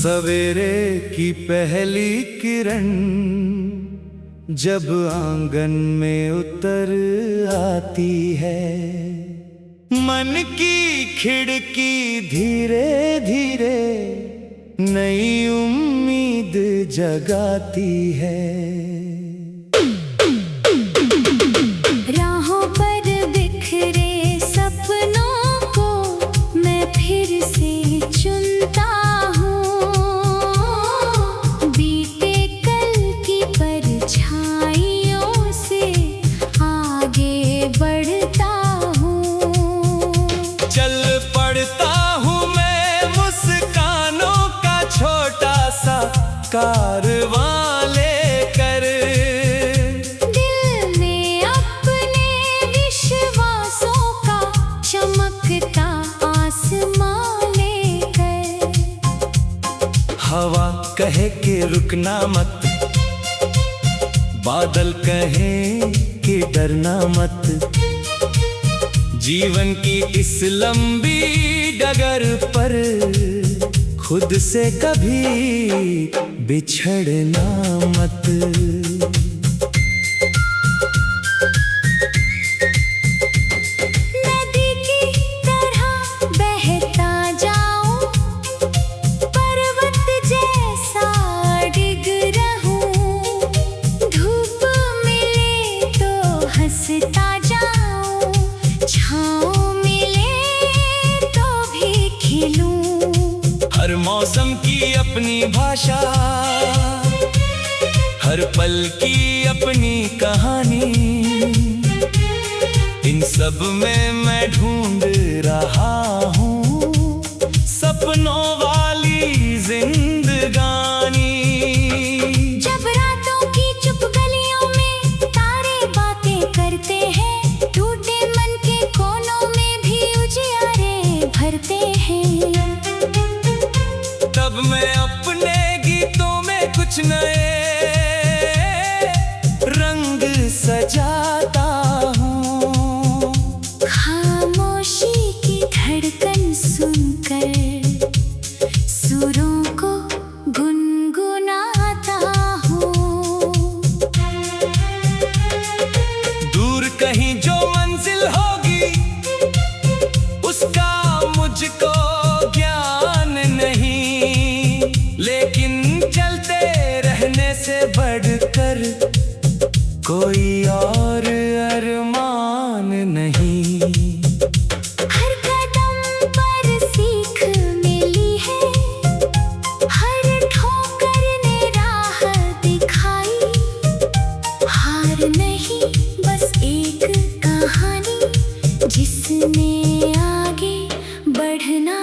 सवेरे की पहली किरण जब आंगन में उतर आती है, मन की खिड़की धीरे धीरे नई उम्मीद जगाती है। राहों पर बिखरे सपनों को मैं फिर से चुनता हूँ, बीते कल की परछाइयों से आगे बढ़ता हूँ। चल पड़ता हूँ मैं मुस्कानों का छोटा सा कारवां लेकर, दिल में अपने विश्वासों का चमकता आसमां लेकर। हवा कहे कि रुकना मत, बादल कहे कि डरना मत, जीवन की इस लंबी डगर पर खुद से कभी बिछड़ना मत। नदी की तरह बहता जाऊं, पर्वत जैसा डिग रहूं, धूप मिले तो हंसता जाऊं, छाँव मिले तो भी खिलूं। हर मौसम की अपनी भाषा, हर पल की अपनी कहानी, इन सब में मैं ढूंढ रहा हूँ सपनों वाली जिंदगानी। जब रातों की चुप गलियों में तारे बातें करते हैं, टूटे मन के कोनों में भी उजियारे भरते हैं, तब मैं अपने गीतों में कुछ नए रंग सजाता हूँ। खामोशी की धड़कन सुनकर सुरों को गुनगुनाता हूँ। दूर कहीं जो मंजिल होगी उसका मुझको ज्ञान नहीं, लेकिन चलते रहने से बढ़कर कोई और अरमान नहीं। हर कदम पर सीख मिली है, हर ठोकर ने राह दिखाई, हार नहीं बस एक कहानी जिसने आगे बढ़ना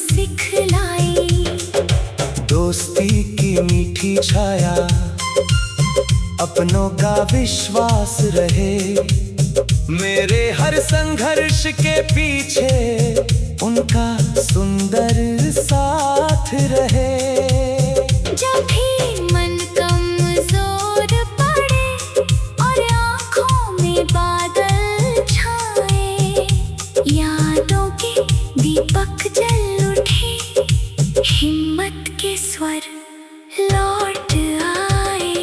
सिखलाई। दोस्ती की मीठी छाया, अपनों का विश्वास रहे, मेरे हर संघर्ष के पीछे उनका सुंदर साथ रहे। जब भी मन कमजोर पड़े और आँखों में बादल छाए, यादों के दीपक जल उठे, हिम्मत के स्वर लौट आए।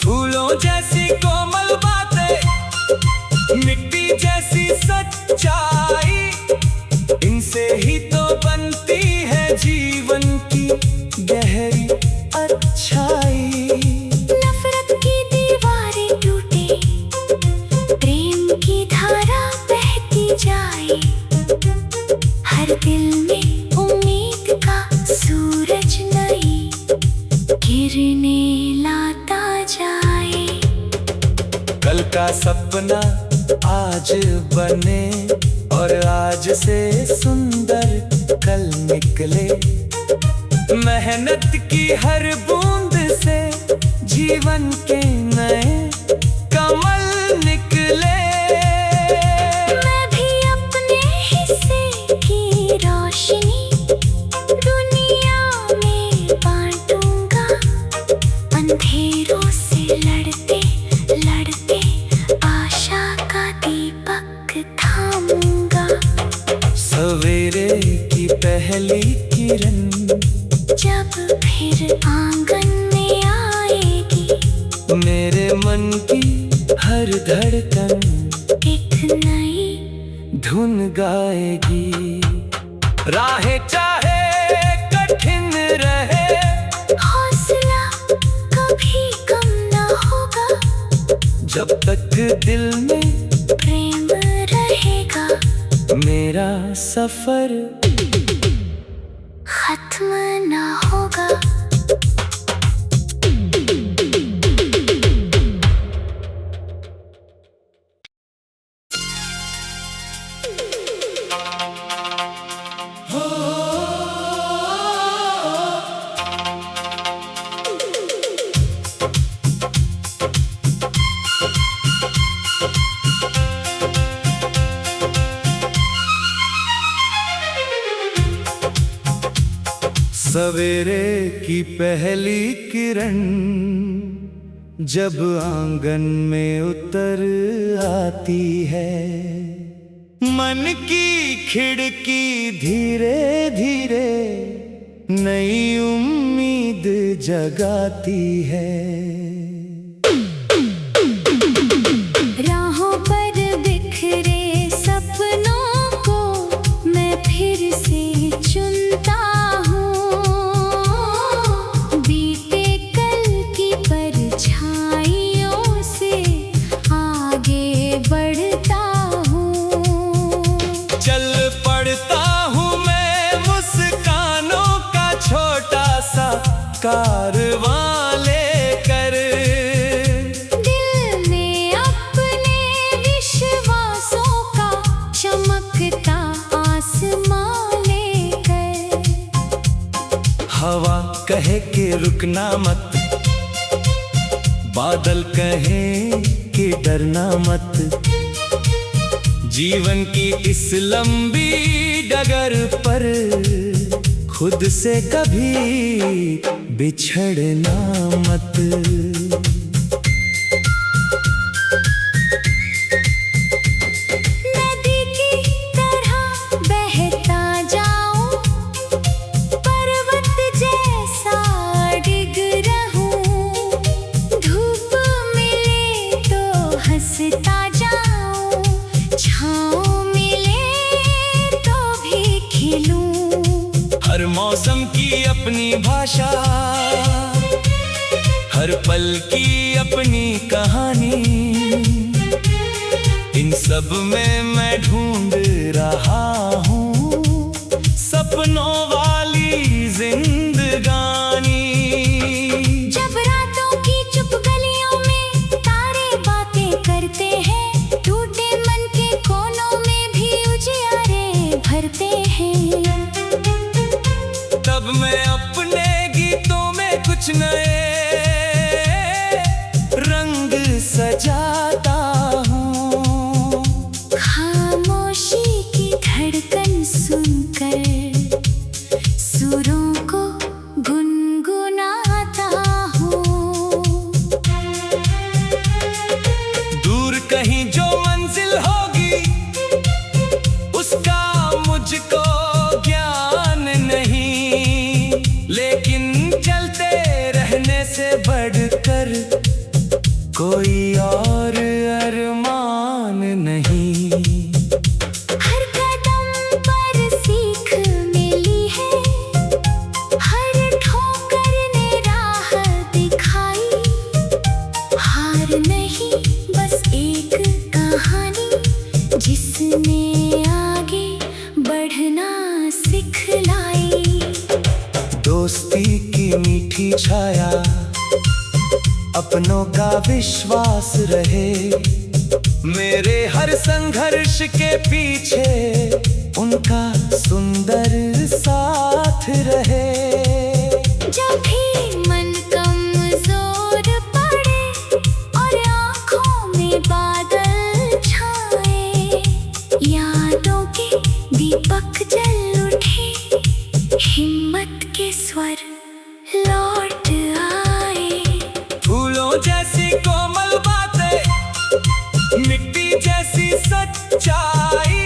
फूलों जैसी कोमल बातें, मिट्टी जैसी सच्चाई, इनसे ही तो बनती है जीवन की गहरी अच्छाई। नफरत की दीवारें टूटे, प्रेम की धारा बहती जाए, हर दिल में उम्मीद का सूरज नई गिरने लाता जाए। कल का सपना आज बने और आज से सुंदर कल निकले, मेहनत की हर बूंद से जीवन के नए कमल निकले। मैं भी अपने हिस्से की रोशनी दुनिया में बांटूंगा, अंधेरों से लड़ते लड़ते आशा का दीपक थामूंगा। सवेरे की पहली किरण जब धुन गाएगी। राहें चाहे कठिन रहे, हौसला कभी कम ना होगा। जब तक दिल में प्रेम रहेगा, मेरा सफर खत्म ना होगा। सवेरे की पहली किरण जब आंगन में उतर आती है, मन की खिड़की धीरे धीरे नई उम्मीद जगाती है। राहों पर बिखरे सपनों को मैं फिर से चुनता हूँ। बीते कल की परछाइयों से आगे बढ़ता हूँ। चल पड़ता हूँ मैं मुस्कानों का छोटा सा कारवां लेकर। दिल में अपने विश्वासों का चमकता आसमां लेकर। हवा कहे कि रुकना मत, बादल कहे कि डरना मत। जीवन की इस लंबी डगर पर खुद से कभी बिछड़ना मत। नदी की तरह बहता जाऊं, पर्वत जैसा डिग रहूं। धूप मिले तो हंसता जाऊं, छाँव मिले तो भी खिलूं। हर मौसम की अपनी भाषा, हर पल की अपनी कहानी। इन सब में मैं ढूंढ रहा हूँ सपनों वाली जिंदगानी। जब रातों की चुप गलियों में तारे बातें करते हैं, टूटे मन के कोनों में भी उजियारे भरते हैं। तब मैं अपने गीतों में कुछ नए रंग सजाता हूँ। खामोशी की धड़कन सुनकर सुरों को गुनगुनाता हूँ। दूर कहीं जो मंजिल होगी उसका मुझको ज्ञान नहीं, लेकिन चलते रहने से बढ़कर कोई और अरमान नहीं। हर कदम पर सीख मिली है, हर ठोकर ने राह दिखाई। हार नहीं बस एक कहानी, जिसने आगे बढ़ना सिखलाई। दोस्ती की मीठी छाया, अपनों का विश्वास रहे। मेरे हर संघर्ष के पीछे उनका सुंदर साथ रहे। जब भी मन कमजोर पड़े और आँखों में बादल छाए, यादों के दीपक जल उठे, हिम्मत के स्वर लौट आए। फूलों जैसी कोमल बातें, मिट्टी जैसी सच्चाई,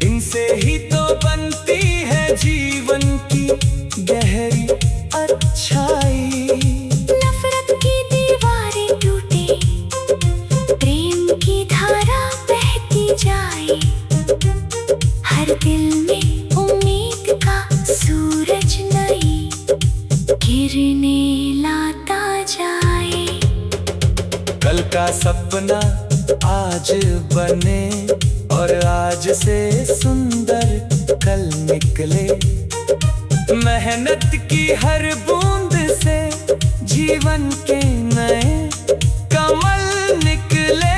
इनसे ही तो बनती है जीवन की गहरी अच्छाई। नफरत की दीवारें टूटे, प्रेम की धारा बहती जाए। आज से सुंदर कल निकले। मेहनत की हर बूंद से जीवन के नए कमल निकले।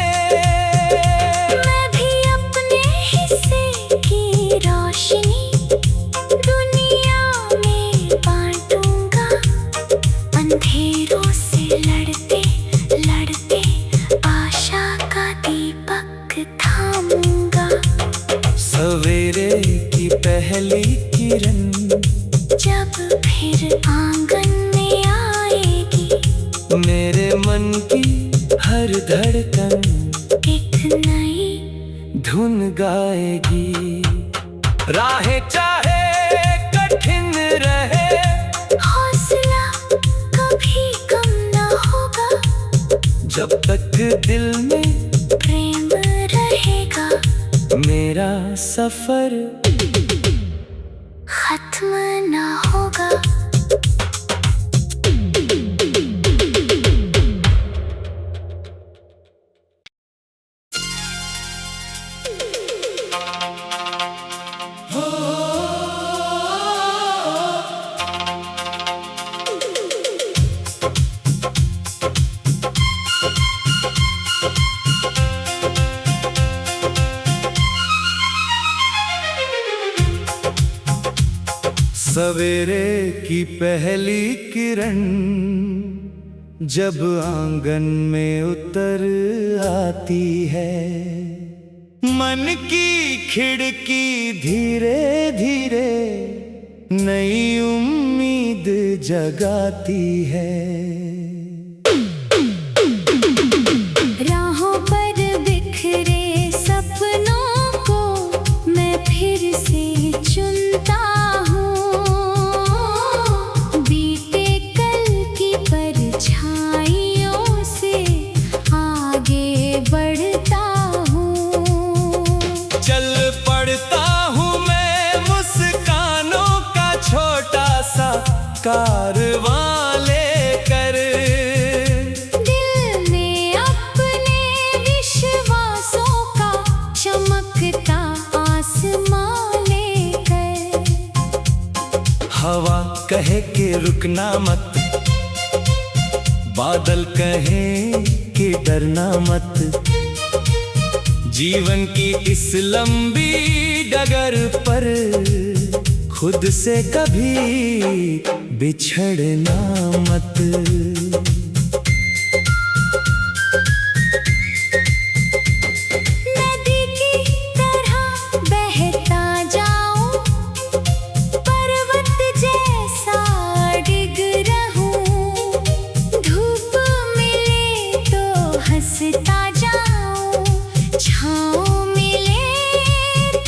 मैं भी अपने हिस्से की रोशनी दुनिया में बांटूंगा। अंधेरों से लड़ते लड़ते आशा का दीपक थामूंगा। सवेरे की पहली किरण जब फिर आंगन में आएगी, मेरे मन की हर धड़कन एक नई धुन गाएगी। राहें चाहे कठिन रहे, हौसला कभी कम न होगा। जब तक दिल में प्रेम रहेगा, मेरा सफर खत्म न होगा। सवेरे की पहली किरण जब आंगन में उतर आती है, मन की खिड़की धीरे धीरे नई उम्मीद जगाती है। राहों पर बिखरे सपनों को मैं फिर से चुनता हूँ। बीते कल की परछाइयों से आगे बढ़ता हूँ। चल पड़ता हूँ मैं मुस्कानों का छोटा सा कारवां लेकर। दिल में अपने विश्वासों का चमकता आसमां लेकर। हवा कहे कि रुकना मत, बादल कहे कि डरना मत। जीवन की इस लंबी डगर पर खुद से कभी बिछड़ना मत। नदी की तरह बहता जाऊं, पर्वत जैसा डिग रहूं। धूप मिले तो हंसता जाऊं, छाँव मिले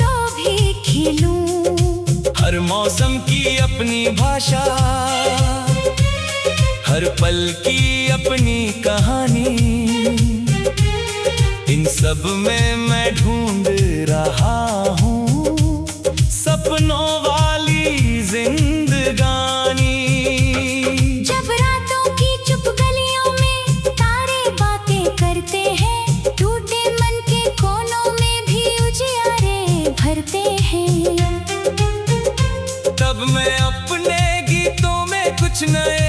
तो भी खिलूं। हर मौसम की अपनी भाषा, हर पल की अपनी कहानी। इन सब में मैं ढूंढ रहा हूँ सपनों वाली जिंदगानी। जब रातों की चुप गलियों में तारे बातें करते हैं, टूटे मन के कोनों में भी उजियारे भरते हैं। तब मैं अपने गीतों में कुछ नए